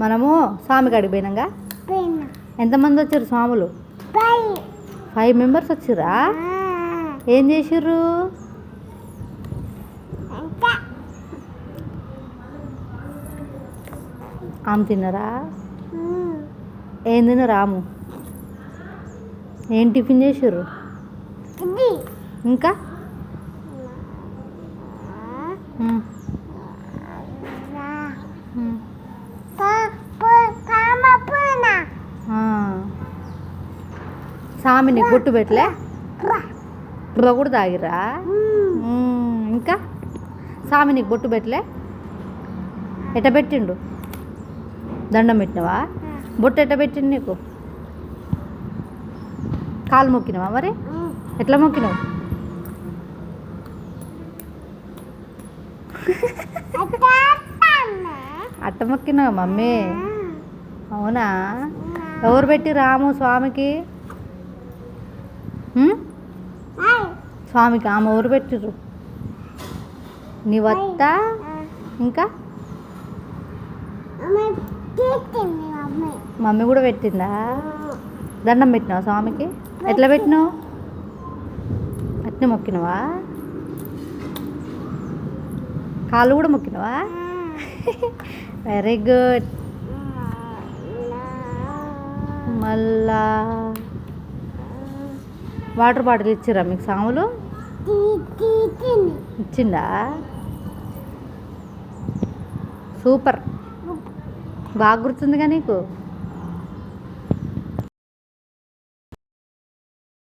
మనము స్వామి కాడికి పోయినాగా ఎంతమంది వచ్చారు స్వాములు? 5 మెంబర్స్ వచ్చిర్రా? ఏం చేసిర్రు? ఆమె తిన్నారా? ఏం తిన్నారు ఆము? ఏం టిఫిన్ చేసిర్రు? ఇంకా సామిని బొట్టు పెట్టలే? పువ్వ కూడా తాగిరా? ఇంకా సామిని బొట్టు పెట్టలే? ఎట్ట పెట్టిండు? దండం పెట్టినవా? బొట్టు ఎట్ట పెట్టిండు నీకు? కాలు మొక్కినవా? మరి ఎట్లా మొక్కినావు? అట్ట మొక్కినావు మమ్మీ? అవునా? ఎవరు పెట్టి రాము స్వామికి? స్వామికి ఆమె ఎవరు పెట్టిర్రు? నీ వత్త ఇంకా మమ్మీ కూడా పెట్టిందా? దండం పెట్టినావా స్వామికి? ఎట్లా పెట్టినావు? అట్నే మొక్కినవా? కాళ్ళు కూడా మొక్కినవా? Very good. మళ్ళా వాటర్ బాటిల్ ఇచ్చిరా మీకు సాములు? ఇచ్చిందా? సూపర్, బాగా గుర్తుందిగా నీకు.